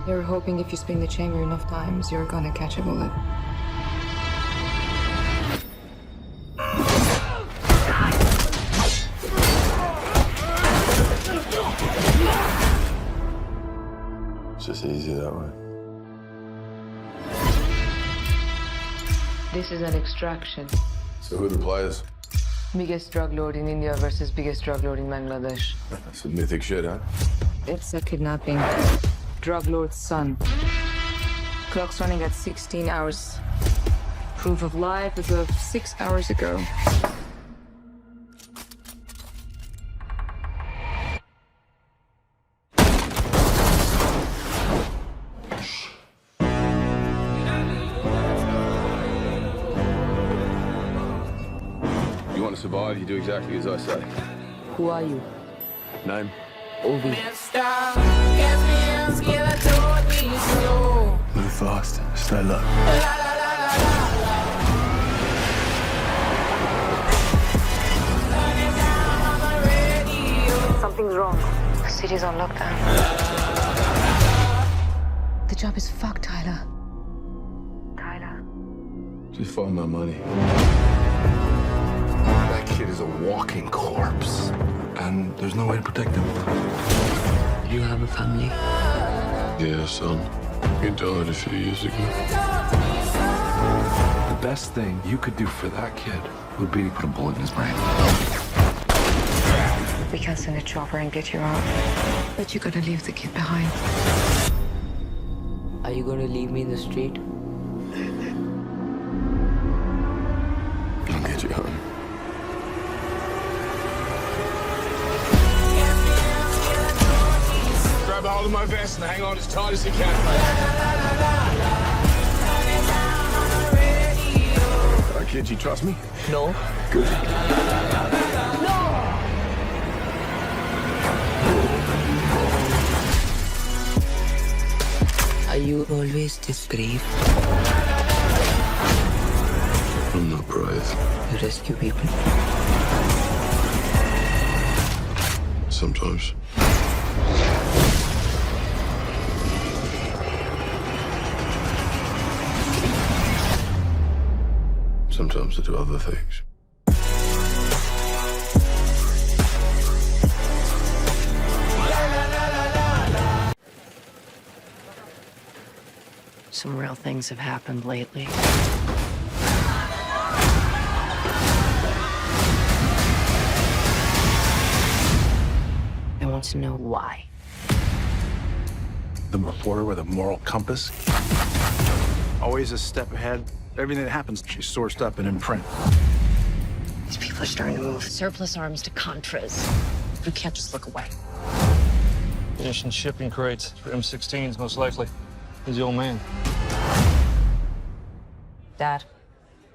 You're hoping if you spin the chamber enough times, you're gonna catch a bullet. It's just easy that way. This is an extraction. So who are the players? Biggest drug lord in India versus biggest drug lord in Bangladesh. That's some mythic shit, huh? It's a kidnapping. Drug lord's son. Clock's running at 16 hours. Proof of life as of 6 hours ago. You want to survive, you do exactly as I say. Who are you? Name? Ovi. Move fast, stay low. Something's wrong. The city's on lockdown. The job is fucked, Tyler. Tyler. Just find my money. That kid is a walking corpse. And there's no way to protect him. You have a family. Yeah, son. He died a few years ago. The best thing you could do for that kid would be to put a bullet in his brain. We can send a chopper and get you out. But you gotta leave the kid behind. Are you going to leave me in the street? I'll get you home. Grab a hold of my vest and hang on as tight as you can, mate. Kid, you trust me? No. Good. Are you always this brave? I'm not brave. You rescue people? Sometimes. Sometimes I do other things. Some real things have happened lately. I want to know why. The reporter with a moral compass. Always a step ahead. Everything that happens, she's sourced up and in print. These people are starting to move surplus arms to Contras. You can't just look away. Finishing shipping crates for M16s, most likely. He's the old man. Dad.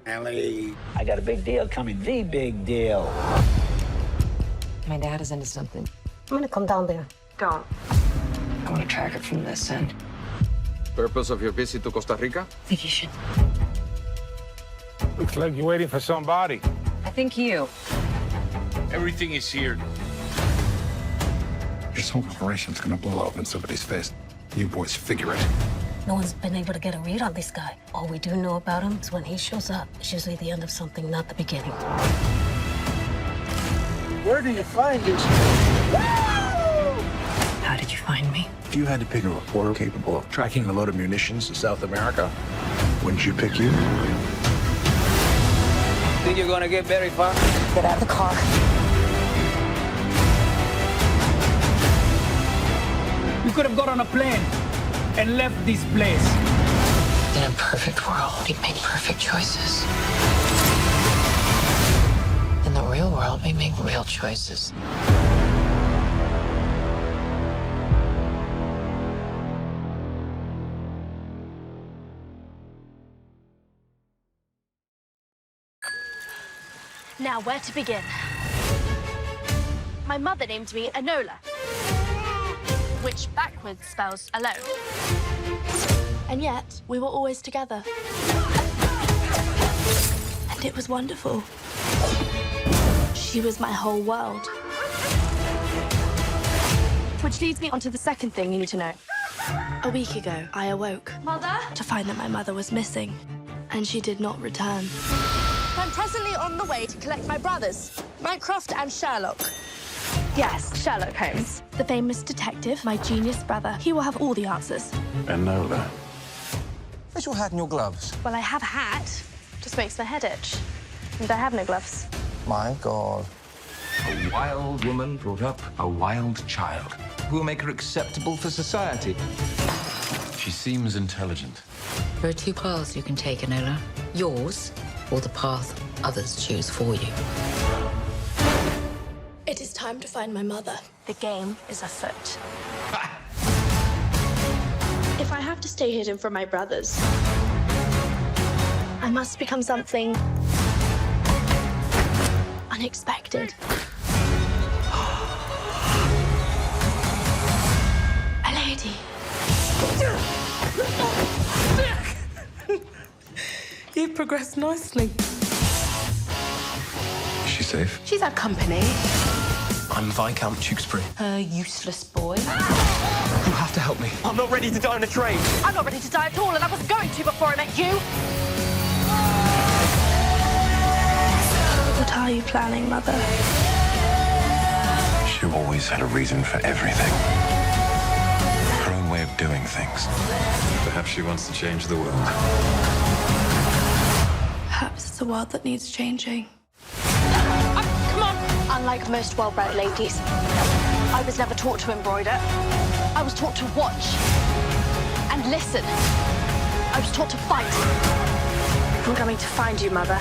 Ellie, I got a big deal coming. The big deal. My dad is into something. I'm gonna come down there. Don't. I want to track it from this end. Purpose of your visit to Costa Rica? Vacation. Looks like you're waiting for somebody. I think you. Everything is here. This whole operation's gonna blow up in somebody's face. You boys figure it. No one's been able to get a read on this guy. All we do know about him is when he shows up, it's usually the end of something, not the beginning. Where do you find this? How did you find me? If you had to pick a reporter capable of tracking a load of munitions to South America, wouldn't you pick you? Think you're gonna get very far? Get out of the car. You could have got on a plane and left this place. In a perfect world, we'd make perfect choices. In the real world, we make real choices. Now, where to begin? My mother named me Enola, which backwards spells alone. And yet, we were always together. And it was wonderful. She was my whole world. Which leads me on to the second thing you need to know. A week ago, I awoke. Mother? To find that my mother was missing, and she did not return. I'm presently on the way to collect my brothers, Mycroft and Sherlock. Yes, Sherlock Holmes. The famous detective, my genius brother. He will have all the answers. Enola. Where's your hat and your gloves? Well, I have a hat. Just makes my head itch. And I have no gloves. My God. A wild woman brought up a wild child. Who will make her acceptable for society? She seems intelligent. There are two paths you can take, Enola. Yours, or the path others choose for you. It is time to find my mother. The game is afoot. If I have to stay hidden from my brothers, I must become something unexpected. A lady. You've progressed nicely. Is she safe? She's had company. I'm Viscount Tewkesbury. A useless boy. You have to help me. I'm not ready to die on a train. I'm not ready to die at all, and I wasn't going to before I met you. What are you planning, Mother? She always had a reason for everything. Her own way of doing things. Perhaps she wants to change the world. Perhaps it's a world that needs changing. Come on! Unlike most well-bred ladies, I was never taught to embroider. I was taught to watch and listen. I was taught to fight. I'm coming to find you, Mother.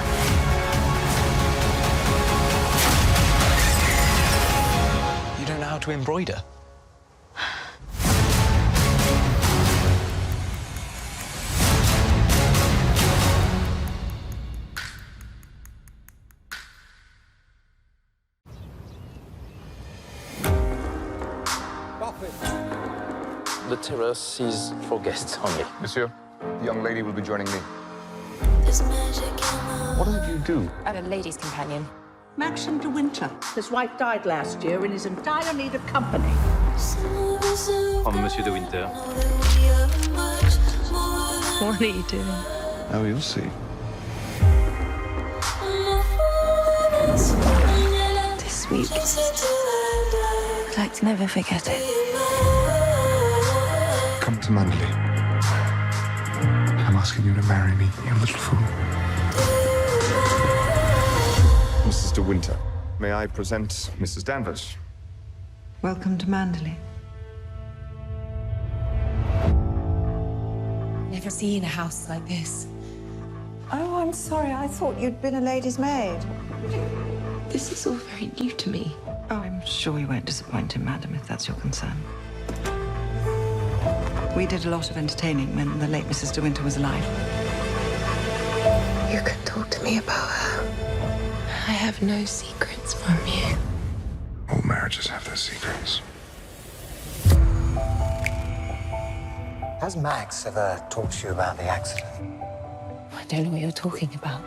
You don't know how to embroider? The terrace is for guests only. Monsieur, the young lady will be joining me. What did you do? I'm a lady's companion. Maxim de Winter. His wife died last year and is in dire need of company. I'm Monsieur de Winter. What are you doing? Oh, you'll see. This week. I'd like to never forget it. Come to Manderley. I'm asking you to marry me, you little fool. Mrs. de Winter, may I present Mrs. Danvers? Welcome to Manderley. Never seen a house like this. Oh, I'm sorry. I thought you'd been a lady's maid. This is all very new to me. Oh, I'm sure you won't disappoint him, madam, if that's your concern. We did a lot of entertaining when the late Mrs. de Winter was alive. You can talk to me about her. I have no secrets from you. All marriages have their secrets. Has Max ever talked to you about the accident? I don't know what you're talking about.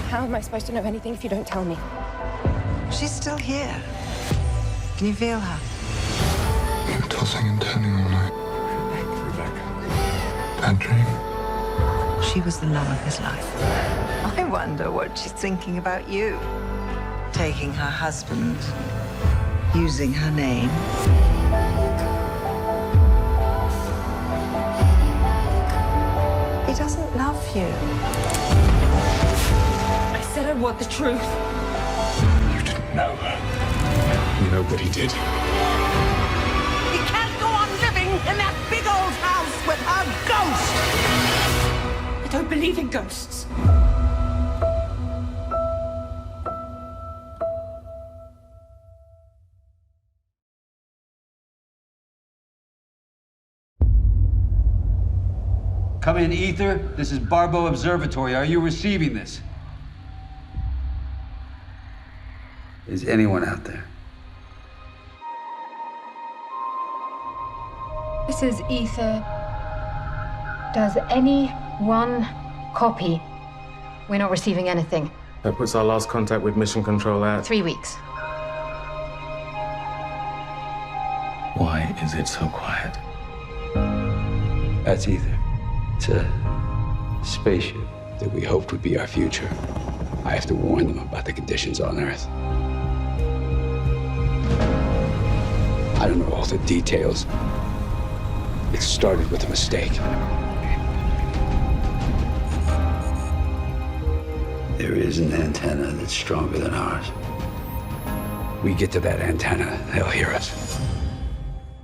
How am I supposed to know anything if you don't tell me? She's still here. Can you feel her? You're tossing and turning all night. Rebecca. Bad dream. She was the love of his life. I wonder what she's thinking about you. Taking her husband, using her name. He doesn't love you. I said I want the truth. You didn't know her. Nobody did. He can't go on living in that big old house with a ghost! I don't believe in ghosts. Come in, Ether. This is Barbo Observatory. Are you receiving this? Is anyone out there? This is Ether. Does anyone copy? We're not receiving anything. That puts our last contact with Mission Control at 3 weeks. Why is it so quiet? That's Ether. It's a spaceship that we hoped would be our future. I have to warn them about the conditions on Earth. I don't know all the details. It started with a mistake. There is an antenna that's stronger than ours. We get to that antenna, they'll hear us.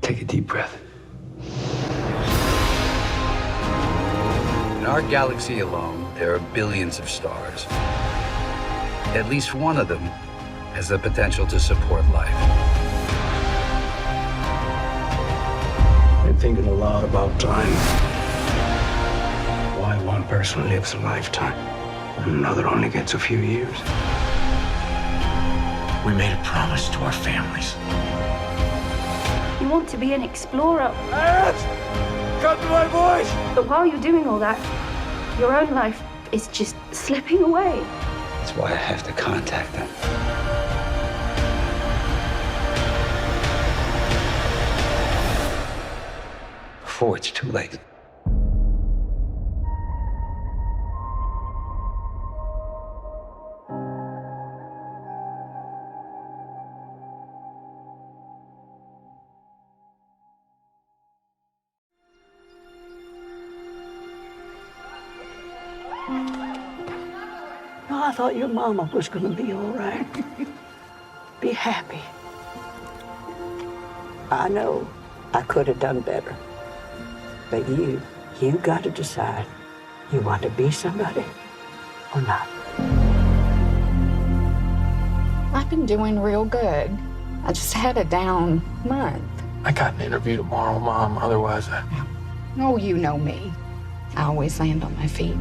Take a deep breath. In our galaxy alone, there are billions of stars. At least one of them has the potential to support life. Been thinking a lot about time. Why one person lives a lifetime and another only gets a few years. We made a promise to our families. You want to be an explorer. Cut to my voice! But while you're doing all that, your own life is just slipping away. That's why I have to contact them. Before it's too late. No, I thought your mama was gonna be all right. Be happy. I know I could have done better. But you got to decide. You want to be somebody or not. I've been doing real good. I just had a down month. I got an interview tomorrow, Mom. Otherwise, Oh, you know me. I always land on my feet.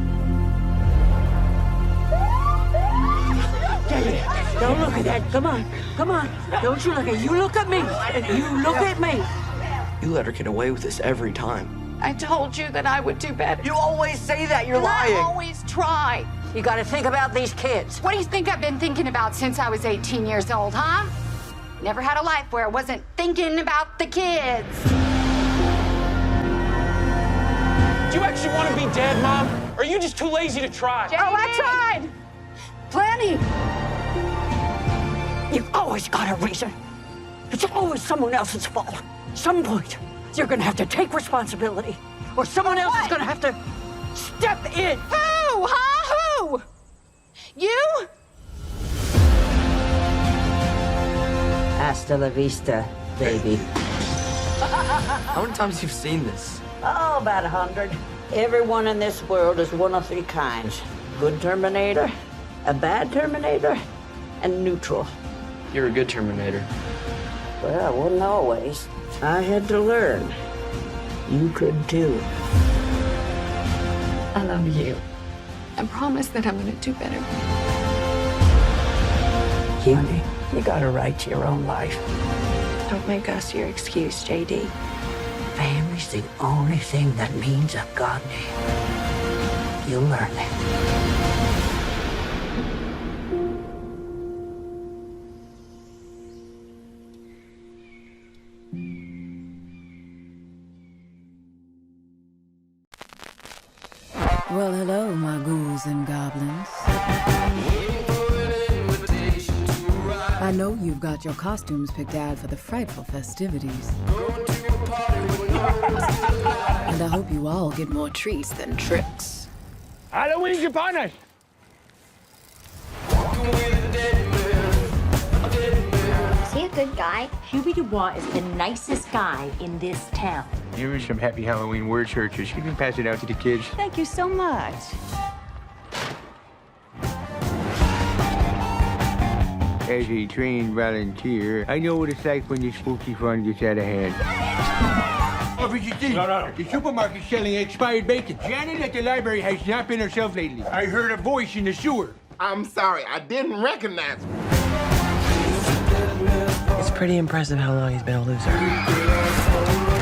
David, don't look at that. Come on. Don't you look at you look at me. You look at me. you let her get away with this every time. I told you that I would do better. You always say that. You're lying. I always try. You got to think about these kids. What do you think I've been thinking about since I was 18 years old, huh? Never had a life where I wasn't thinking about the kids. Do you actually want to be dead, Mom? Or are you just too lazy to try? Oh, I tried. Plenty. You've always got a reason. It's always someone else's fault. At some point, you're going to have to take responsibility, or someone else is going to have to step in. Who? Huh? Who? You? Hasta la vista, baby. How many times have you seen this? Oh, about 100. Everyone in this world is one of three kinds. Good Terminator, a bad Terminator, and neutral. You're a good Terminator. Well, I wasn't always. I had to learn. You could too. I love you. I promise that I'm gonna do better. Honey, you got a right to your own life. Don't make us your excuse, JD. Family's the only thing that means a goddamn. You'll learn that. Well, hello, my ghouls and goblins. I know you've got your costumes picked out for the frightful festivities. And I hope you all get more treats than tricks. Halloween's upon us! Is he a good guy? Hubie Dubois is the nicest guy in this town. Here are some happy Halloween word searches. You can pass it out to the kids. Thank you so much. As a trained volunteer, I know what it's like when the spooky fun gets out of hand. Officer D, the supermarket's selling expired bacon. Janet at the library has not been herself lately. I heard a voice in the sewer. I'm sorry, I didn't recognize him. It's pretty impressive how long he's been a loser.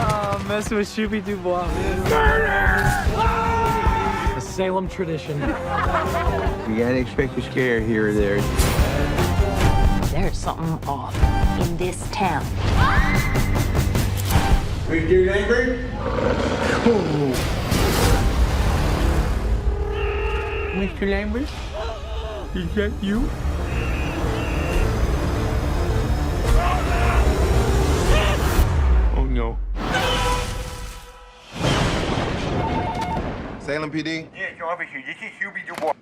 Oh, messing with Hubie Dubois. Murder! A Salem tradition. You gotta expect a scare here or there. There's something off in this town. Mr. Lambert? Oh. Mr. Lambert? Is that you? Oh, no. Salem PD? Yes, officer, this is Hubie Dubois.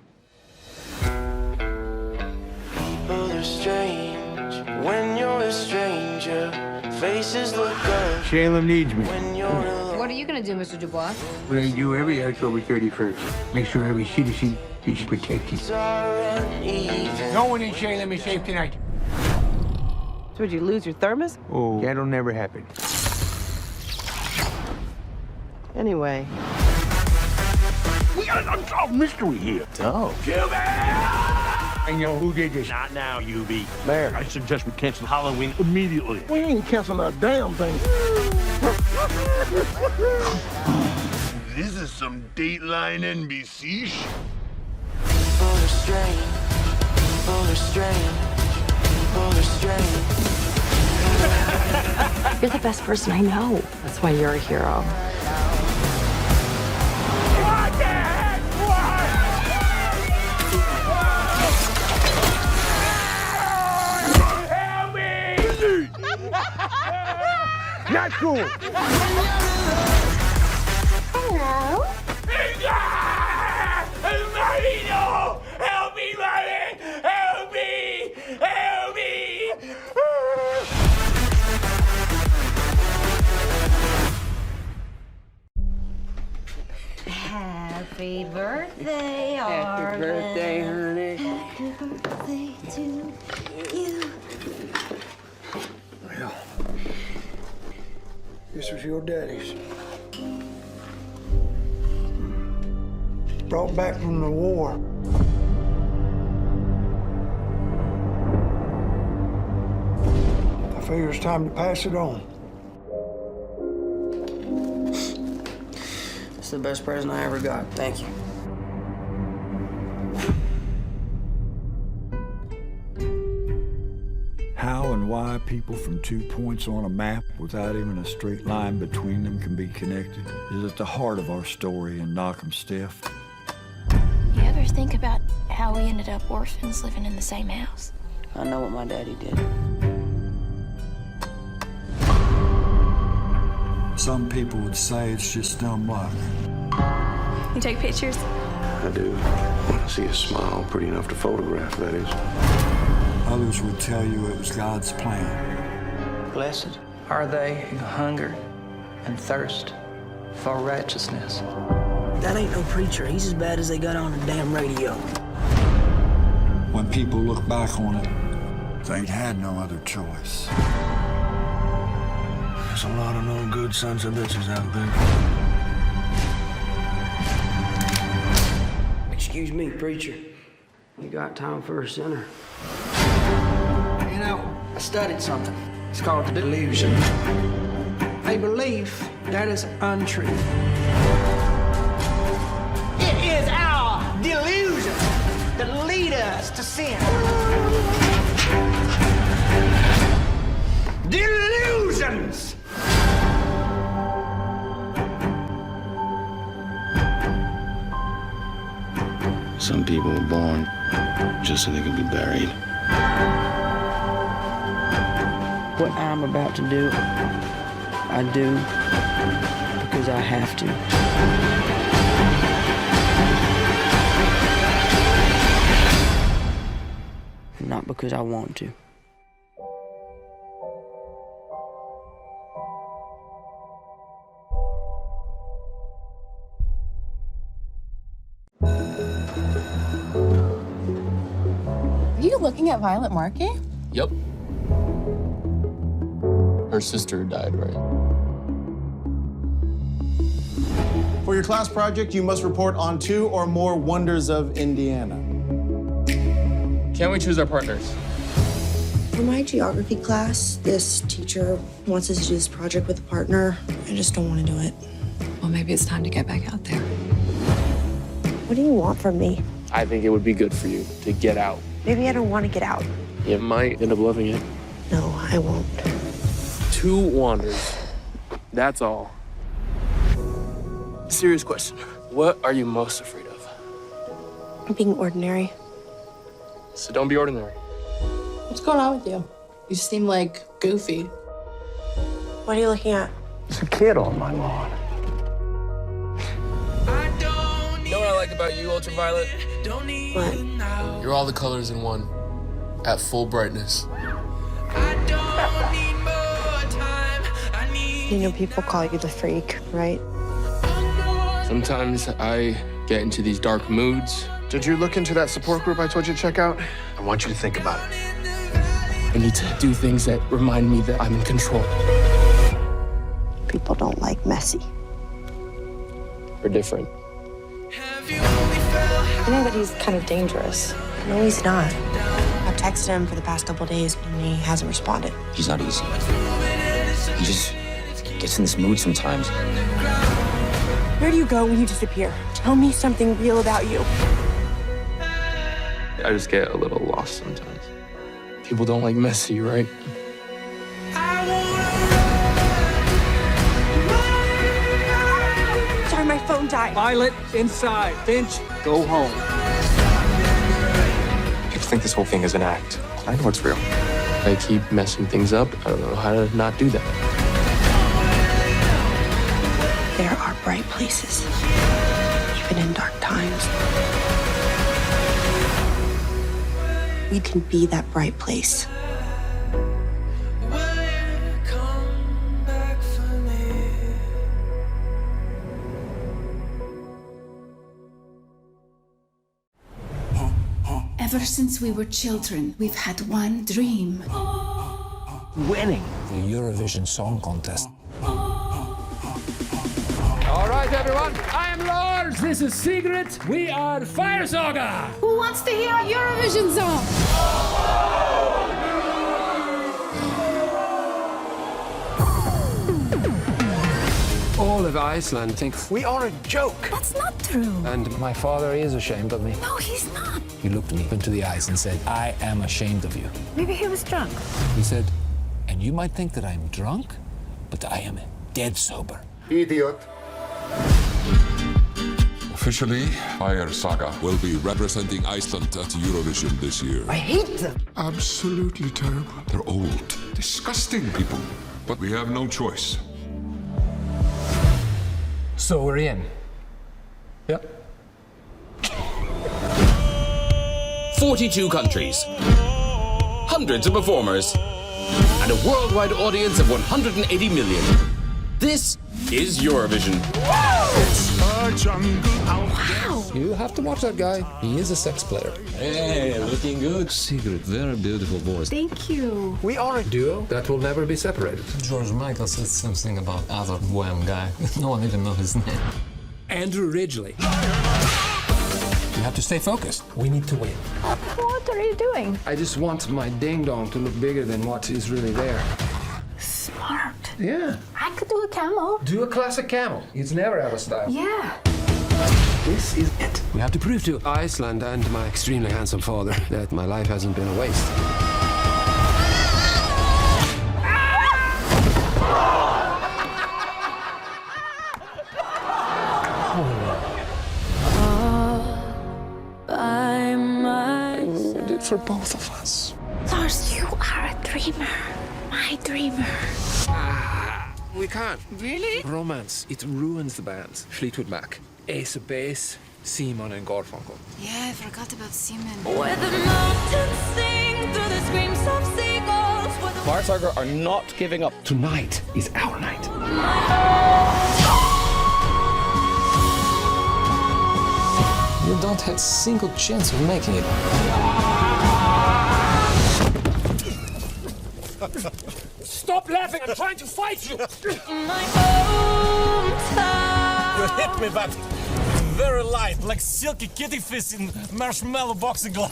People are strange when you're a stranger. Faces look good Salem needs me. when you're alone. What are you gonna do, Mr. Dubois? What I do every October 31st. Make sure every citizen is protected. No one in Salem is safe tonight. So would you lose your thermos? Oh, that'll never happen. Anyway. We got an unsolved mystery here. Oh. I know who did this. Not now, UB. Mayor. I suggest we cancel Halloween immediately. We ain't canceling a damn thing. This is some Dateline NBC shit. People are strange. People are strange. People are strange. You're the best person I know. That's why you're a hero. Not cool. Hello. Marino! Help me, Marty! Help me! Help me! Happy birthday, Happy birthday, honey. Happy birthday to you. Well, this was your daddy's. Brought back from the war. I figure it's time to pass it on. It's the best present I ever got. Thank you. How and why people from 2 points on a map without even a straight line between them can be connected is at the heart of our story in Knock 'em Stiff. You ever think about how we ended up orphans living in the same house? I know what my daddy did. Some people would say it's just dumb luck. You take pictures? I do. When I see a smile pretty enough to photograph, that is. Others would tell you it was God's plan. Blessed are they who hunger and thirst for righteousness. That ain't no preacher. He's as bad as they got on the damn radio. When people look back on it, they'd had no other choice. There's a lot of no good sons of bitches out there. Excuse me, preacher. You got time for a sinner? You know, I studied something. It's called the delusion. A belief that is untrue. It is our delusion that lead us to sin. Delusions! Some people are born just so they can be buried. What I'm about to do, I do because I have to. Not because I want to. Are you looking at Violet Market? Yep. Her sister died, right? For your class project, you must report on 2 or more wonders of Indiana. Can't we choose our partners? For my geography class, this teacher wants us to do this project with a partner. I just don't want to do it. Well, maybe it's time to get back out there. What do you want from me? I think it would be good for you to get out. Maybe I don't want to get out. You might end up loving it. No, I won't. 2 wonders That's all. Serious question. What are you most afraid of? Being ordinary. So don't be ordinary. What's going on with you? You seem like goofy. What are you looking at? It's a kid on my lawn. You know what I like about you, Ultraviolet? What? You're all the colors in one, at full brightness. You know, people call you the freak, right? Sometimes I get into these dark moods. Did you look into that support group I told you to check out? I want you to think about it. I need to do things that remind me that I'm in control. People don't like messy. We're different. I know that he's kind of dangerous. No, he's not. I've texted him for the past couple days, and he hasn't responded. He's not easy. He just gets in this mood sometimes. Where do you go when you disappear? Tell me something real about you. I just get a little lost sometimes. People don't like messy, right? Sorry, my phone died. Violet, inside. Finch, go home. People think this whole thing is an act. I know it's real. I keep messing things up. I don't know how to not do that. There are bright places, even in dark times. We can be that bright place. Ever since we were children, we've had one dream. Winning the Eurovision Song Contest. All right, everyone. I am Lars. This is Sigrid. We are Fire Saga. Who wants to hear a Eurovision song? All of Iceland think we are a joke. That's not true. And my father is ashamed of me. No, he's not. He looked me into the eyes and said, I am ashamed of you. Maybe he was drunk. He said, and you might think that I'm drunk, but I am dead sober. Idiot. Officially, Fire Saga will be representing Iceland at Eurovision this year. I hate them. Absolutely terrible. They're old, disgusting people. But we have no choice. So we're in. Yep. 42 countries, hundreds of performers, and a worldwide audience of 180 million. This is Eurovision. Wow! You have to watch that guy. He is a sex player. Hey, looking good. Sigrid, very beautiful voice. Thank you. We are a Duo that will never be separated. George Michael said something about other Wham guy. No one even knows his name. Andrew Ridgeley. You have to stay focused. We need to win. What are you doing? I just want my ding-dong to look bigger than what is really there. Smart. Yeah. I could do a camel. Do a classic camel. It's never out of style. Yeah. This is it. We have to prove to Iceland and my extremely handsome father that my life hasn't been a waste. We did it for both of us. Lars, you are a dreamer. My dreamer. We can't. Really? Romance. It ruins the band. Fleetwood Mac. Ace of Base. Simon and Garfunkel. Yeah, I forgot about Simon. Where the mountains sing through the screams of seagulls. Fire Saga are not giving up. Tonight is our night. You don't have a single chance of making it. Stop laughing! I'm trying to fight you! My hometown. You hit me, but very light, like silky kitty fish in marshmallow boxing glove.